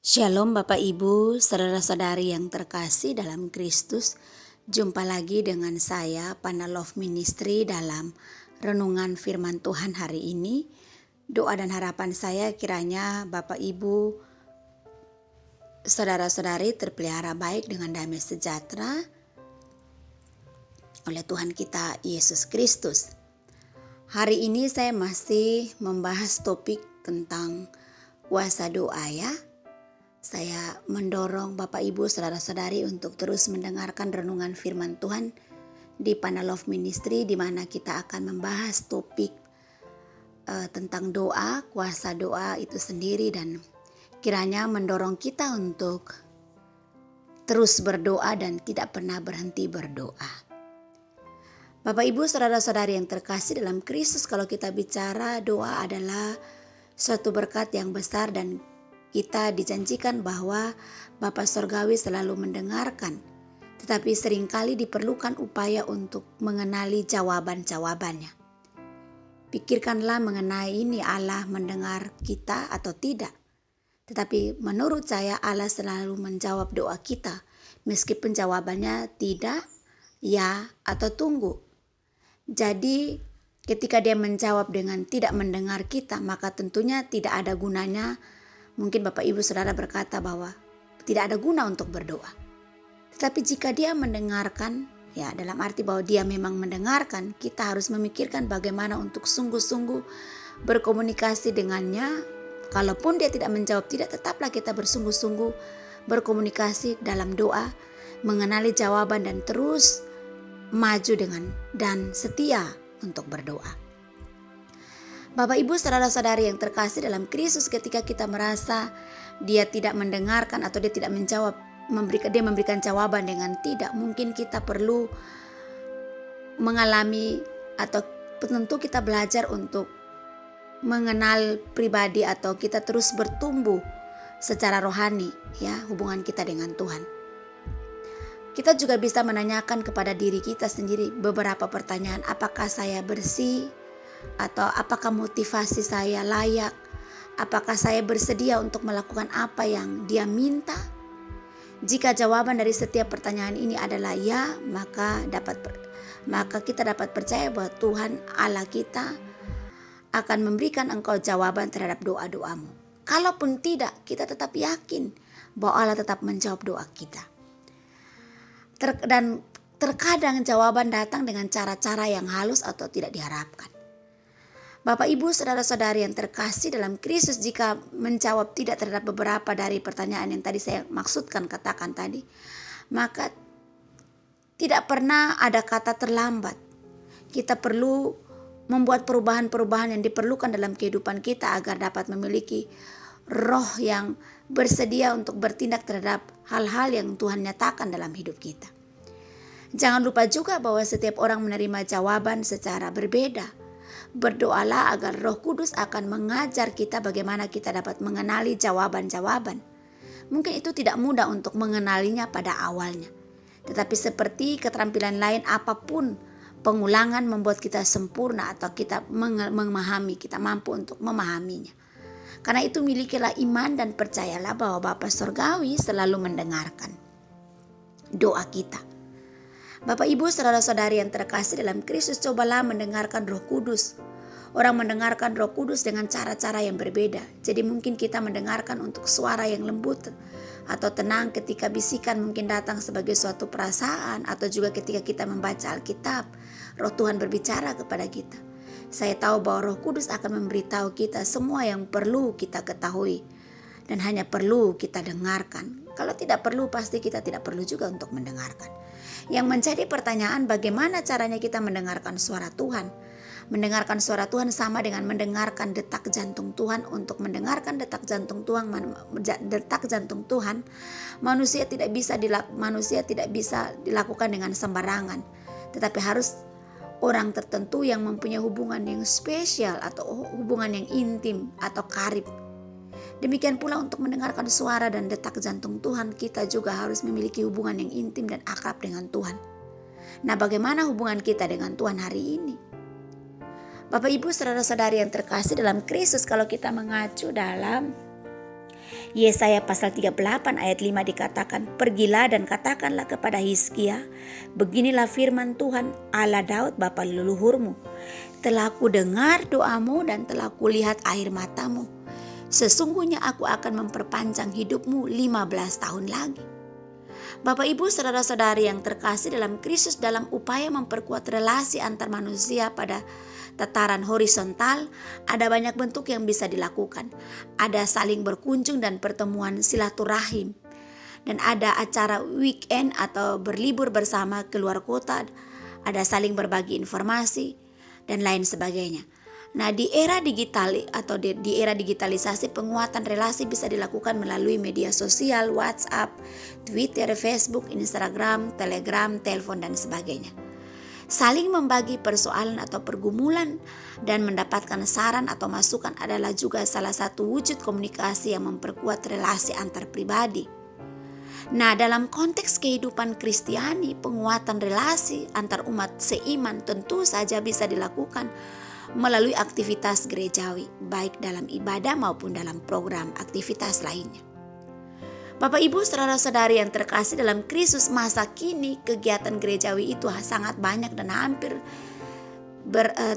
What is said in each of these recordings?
Shalom Bapak Ibu, saudara-saudari yang terkasih dalam Kristus. Jumpa lagi dengan saya, Pana Love Ministry dalam renungan firman Tuhan hari ini. Doa dan harapan saya kiranya Bapak Ibu, saudara-saudari terpelihara baik dengan damai sejahtera oleh Tuhan kita Yesus Kristus. Hari ini saya masih membahas topik tentang kuasa doa ya. Saya mendorong Bapak Ibu saudara-saudari untuk terus mendengarkan renungan firman Tuhan di Pana Love Ministry, di mana kita akan membahas topik tentang doa, kuasa doa itu sendiri, dan kiranya mendorong kita untuk terus berdoa dan tidak pernah berhenti berdoa. Bapak Ibu saudara-saudari yang terkasih dalam Kristus, kalau kita bicara doa adalah suatu berkat yang besar, dan kita dijanjikan bahwa Bapa Sorgawi selalu mendengarkan, tetapi seringkali diperlukan upaya untuk mengenali jawaban-jawabannya. Pikirkanlah mengenai ini, Allah mendengar kita atau tidak. Tetapi menurut saya Allah selalu menjawab doa kita, meskipun jawabannya tidak, ya, atau tunggu. Jadi ketika dia menjawab dengan tidak mendengar kita, maka tentunya tidak ada gunanya. Mungkin Bapak Ibu Saudara berkata bahwa tidak ada guna untuk berdoa. Tetapi jika dia mendengarkan, ya dalam arti bahwa dia memang mendengarkan, kita harus memikirkan bagaimana untuk sungguh-sungguh berkomunikasi dengannya. Kalaupun dia tidak menjawab, tidak, tetaplah kita bersungguh-sungguh berkomunikasi dalam doa, mengenali jawaban dan terus maju dengan dan setia untuk berdoa. Bapak Ibu saudara-saudari yang terkasih dalam Kristus, ketika kita merasa dia tidak mendengarkan atau dia tidak menjawab, dia memberikan jawaban dengan tidak, mungkin kita perlu mengalami atau tentu kita belajar untuk mengenal pribadi atau kita terus bertumbuh secara rohani ya, hubungan kita dengan Tuhan. Kita juga bisa menanyakan kepada diri kita sendiri beberapa pertanyaan, apakah saya bersih? Atau apakah motivasi saya layak? Apakah saya bersedia untuk melakukan apa yang dia minta? Jika jawaban dari setiap pertanyaan ini adalah ya, maka kita dapat percaya bahwa Tuhan Allah kita akan memberikan engkau jawaban terhadap doa-doamu. Kalaupun tidak, kita tetap yakin bahwa Allah tetap menjawab doa kita. Dan terkadang jawaban datang dengan cara-cara yang halus atau tidak diharapkan. Bapak Ibu saudara-saudari yang terkasih dalam Kristus, jika menjawab tidak terhadap beberapa dari pertanyaan yang tadi saya katakan tadi, maka tidak pernah ada kata terlambat. Kita perlu membuat perubahan-perubahan yang diperlukan dalam kehidupan kita agar dapat memiliki roh yang bersedia untuk bertindak terhadap hal-hal yang Tuhan nyatakan dalam hidup kita. Jangan lupa juga bahwa setiap orang menerima jawaban secara berbeda. Berdoalah agar Roh Kudus akan mengajar kita bagaimana kita dapat mengenali jawaban-jawaban. Mungkin itu tidak mudah untuk mengenalinya pada awalnya. Tetapi seperti keterampilan lain apapun, pengulangan membuat kita sempurna atau kita memahami, kita mampu untuk memahaminya. Karena itu milikilah iman dan percayalah bahwa Bapa Sorgawi selalu mendengarkan doa kita. Bapak Ibu saudara-saudari yang terkasih dalam Kristus, cobalah mendengarkan Roh Kudus. Orang mendengarkan Roh Kudus dengan cara-cara yang berbeda. Jadi mungkin kita mendengarkan untuk suara yang lembut atau tenang ketika bisikan mungkin datang sebagai suatu perasaan, atau juga ketika kita membaca Alkitab, Roh Tuhan berbicara kepada kita. Saya tahu bahwa Roh Kudus akan memberitahu kita semua yang perlu kita ketahui dan hanya perlu kita dengarkan. Kalau tidak perlu, pasti kita tidak perlu juga untuk mendengarkan. Yang menjadi pertanyaan, bagaimana caranya kita mendengarkan suara Tuhan? Mendengarkan suara Tuhan sama dengan mendengarkan detak jantung Tuhan. Untuk mendengarkan detak jantung Tuhan, manusia tidak bisa dilakukan dengan sembarangan. Tetapi harus orang tertentu yang mempunyai hubungan yang spesial atau hubungan yang intim atau karib. Demikian pula untuk mendengarkan suara dan detak jantung Tuhan, kita juga harus memiliki hubungan yang intim dan akrab dengan Tuhan. Nah, bagaimana hubungan kita dengan Tuhan hari ini? Bapak Ibu saudara-saudari yang terkasih dalam Kristus, kalau kita mengacu dalam Yesaya pasal 38 ayat 5 dikatakan, "Pergilah dan katakanlah kepada Hizkia, beginilah firman Tuhan Allah Daud bapa leluhurmu. Telah ku dengar doamu dan telah ku lihat air matamu. Sesungguhnya aku akan memperpanjang hidupmu 15 tahun lagi." Bapak Ibu saudara-saudari yang terkasih dalam Kristus, dalam upaya memperkuat relasi antar manusia pada tataran horizontal, ada banyak bentuk yang bisa dilakukan. Ada saling berkunjung dan pertemuan silaturahim. Dan ada acara weekend atau berlibur bersama keluar kota. Ada saling berbagi informasi dan lain sebagainya. Nah, di era digital atau di era digitalisasi, penguatan relasi bisa dilakukan melalui media sosial, WhatsApp, Twitter, Facebook, Instagram, Telegram, telepon dan sebagainya. Saling membagi persoalan atau pergumulan dan mendapatkan saran atau masukan adalah juga salah satu wujud komunikasi yang memperkuat relasi antar pribadi. Nah, dalam konteks kehidupan Kristiani, penguatan relasi antar umat seiman tentu saja bisa dilakukan melalui aktivitas gerejawi, baik dalam ibadah maupun dalam program aktivitas lainnya. Bapak Ibu saudara-saudari yang terkasih dalam Kristus, masa kini kegiatan gerejawi itu sangat banyak dan hampir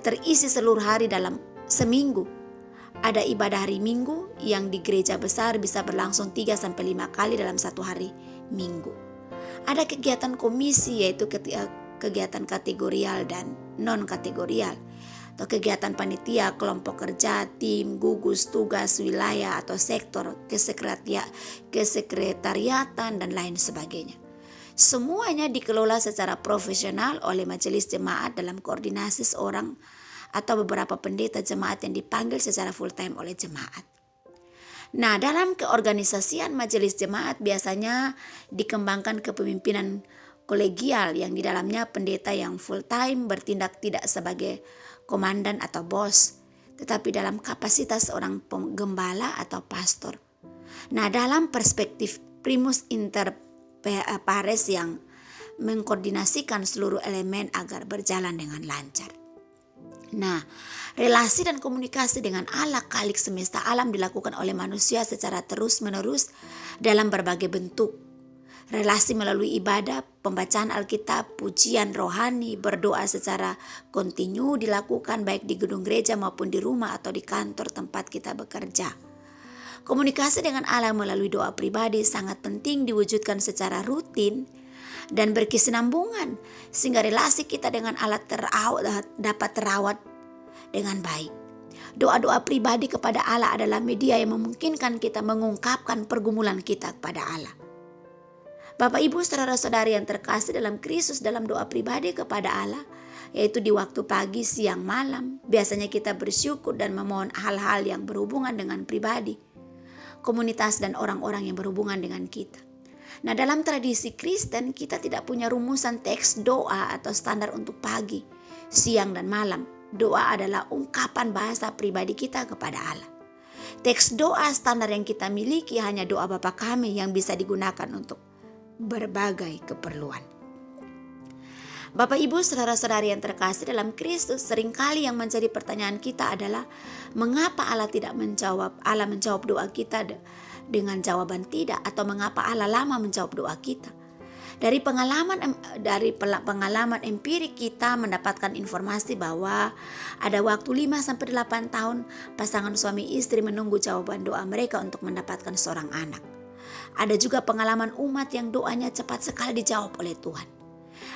terisi seluruh hari dalam seminggu. Ada ibadah hari Minggu yang di gereja besar bisa berlangsung 3-5 kali dalam satu hari Minggu. Ada kegiatan komisi, yaitu kegiatan kategorial dan non-kategorial, atau kegiatan panitia, kelompok kerja, tim, gugus tugas wilayah atau sektor, kesekretariatan dan lain sebagainya. Semuanya dikelola secara profesional oleh majelis jemaat dalam koordinasi seorang atau beberapa pendeta jemaat yang dipanggil secara full time oleh jemaat. Nah, dalam keorganisasian majelis jemaat biasanya dikembangkan kepemimpinan kolegial yang di dalamnya pendeta yang full time bertindak tidak sebagai komandan atau bos, tetapi dalam kapasitas seorang penggembala atau pastor. Nah, dalam perspektif primus inter pares yang mengkoordinasikan seluruh elemen agar berjalan dengan lancar. Nah, relasi dan komunikasi dengan Allah Khalik semesta alam dilakukan oleh manusia secara terus-menerus dalam berbagai bentuk. Relasi melalui ibadah, pembacaan Alkitab, pujian rohani, berdoa secara kontinu dilakukan baik di gedung gereja maupun di rumah atau di kantor tempat kita bekerja. Komunikasi dengan Allah melalui doa pribadi sangat penting diwujudkan secara rutin dan berkesinambungan sehingga relasi kita dengan Allah dapat terawat dengan baik. Doa-doa pribadi kepada Allah adalah media yang memungkinkan kita mengungkapkan pergumulan kita kepada Allah. Bapak Ibu saudara-saudari yang terkasih dalam Kristus, dalam doa pribadi kepada Allah, yaitu di waktu pagi, siang, malam, biasanya kita bersyukur dan memohon hal-hal yang berhubungan dengan pribadi, komunitas dan orang-orang yang berhubungan dengan kita. Nah, dalam tradisi Kristen kita tidak punya rumusan teks doa atau standar untuk pagi, siang dan malam. Doa adalah ungkapan bahasa pribadi kita kepada Allah. Teks doa standar yang kita miliki hanya doa Bapa kami yang bisa digunakan untuk berbagai keperluan. Bapak Ibu saudara-saudari yang terkasih dalam Kristus, seringkali yang menjadi pertanyaan kita adalah mengapa Allah tidak menjawab? Allah menjawab doa kita dengan jawaban tidak, atau mengapa Allah lama menjawab doa kita? Dari pengalaman empirik kita mendapatkan informasi bahwa ada waktu 5-8 tahun pasangan suami istri menunggu jawaban doa mereka untuk mendapatkan seorang anak. Ada juga pengalaman umat yang doanya cepat sekali dijawab oleh Tuhan.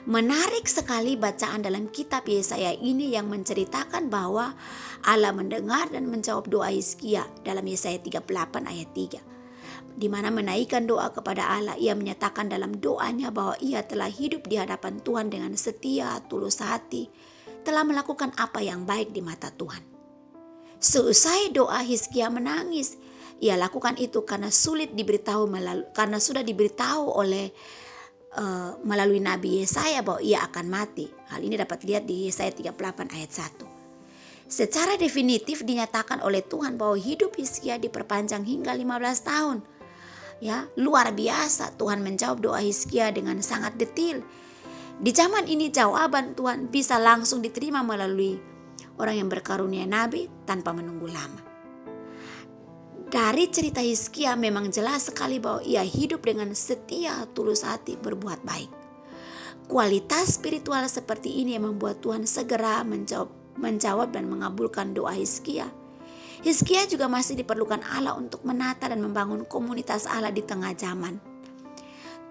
Menarik sekali bacaan dalam kitab Yesaya ini yang menceritakan bahwa Allah mendengar dan menjawab doa Hizkia dalam Yesaya 38 ayat 3. Di mana menaikkan doa kepada Allah, ia menyatakan dalam doanya bahwa ia telah hidup di hadapan Tuhan dengan setia, tulus hati, telah melakukan apa yang baik di mata Tuhan. Seusai doa, Hizkia menangis. Ia lakukan itu karena sudah diberitahu oleh melalui Nabi Yesaya bahwa ia akan mati. Hal ini dapat dilihat di Yesaya 38 ayat 1. Secara definitif dinyatakan oleh Tuhan bahwa hidup Hizkia diperpanjang hingga 15 tahun. Ya, luar biasa, Tuhan menjawab doa Hizkia dengan sangat detail. Di zaman ini jawaban Tuhan bisa langsung diterima melalui orang yang berkarunia nabi tanpa menunggu lama. Dari cerita Hizkia memang jelas sekali bahwa ia hidup dengan setia, tulus hati, berbuat baik. Kualitas spiritual seperti ini yang membuat Tuhan segera menjawab dan mengabulkan doa Hizkia. Hizkia juga masih diperlukan Allah untuk menata dan membangun komunitas Allah di tengah zaman.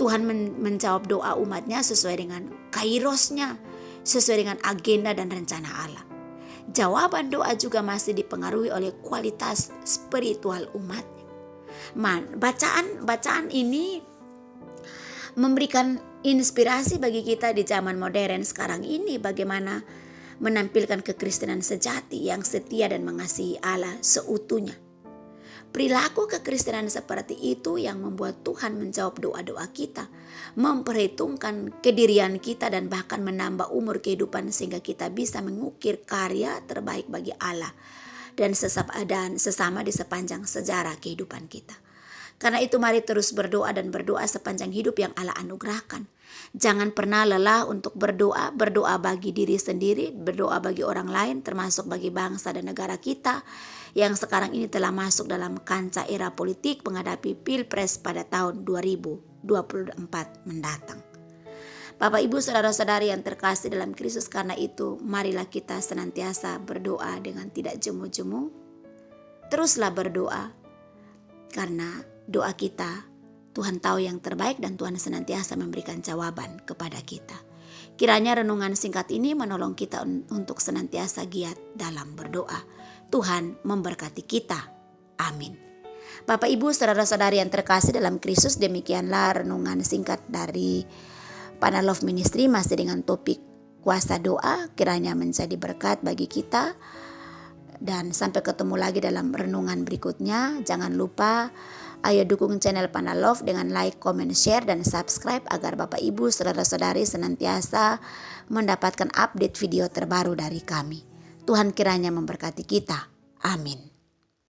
Tuhan menjawab doa umatnya sesuai dengan kairosnya, sesuai dengan agenda dan rencana Allah. Jawaban doa juga masih dipengaruhi oleh kualitas spiritual umatnya. Bacaan ini memberikan inspirasi bagi kita di zaman modern sekarang ini, bagaimana menampilkan kekristenan sejati yang setia dan mengasihi Allah seutuhnya. Perilaku kekristenan seperti itu yang membuat Tuhan menjawab doa-doa kita, memperhitungkan kedirian kita dan bahkan menambah umur kehidupan sehingga kita bisa mengukir karya terbaik bagi Allah dan sesama di sepanjang sejarah kehidupan kita. Karena itu mari terus berdoa dan berdoa sepanjang hidup yang Allah anugerahkan. Jangan pernah lelah untuk berdoa bagi diri sendiri, berdoa bagi orang lain, termasuk bagi bangsa dan negara kita yang sekarang ini telah masuk dalam kancah era politik menghadapi Pilpres pada tahun 2024 mendatang. Bapak, Ibu, saudara-saudari yang terkasih dalam Kristus, karena itu marilah kita senantiasa berdoa dengan tidak jemu-jemu. Teruslah berdoa, karena doa kita Tuhan tahu yang terbaik dan Tuhan senantiasa memberikan jawaban kepada kita. Kiranya renungan singkat ini menolong kita untuk senantiasa giat dalam berdoa. Tuhan memberkati kita. Amin. Bapak, Ibu, saudara-saudari yang terkasih dalam Kristus, demikianlah renungan singkat dari Panah Love Ministry masih dengan topik kuasa doa. Kiranya menjadi berkat bagi kita. Dan sampai ketemu lagi dalam renungan berikutnya. Jangan lupa ayo dukung channel Panah Love dengan like, comment, share, dan subscribe agar Bapak, Ibu, saudara-saudari senantiasa mendapatkan update video terbaru dari kami. Tuhan kiranya memberkati kita. Amin.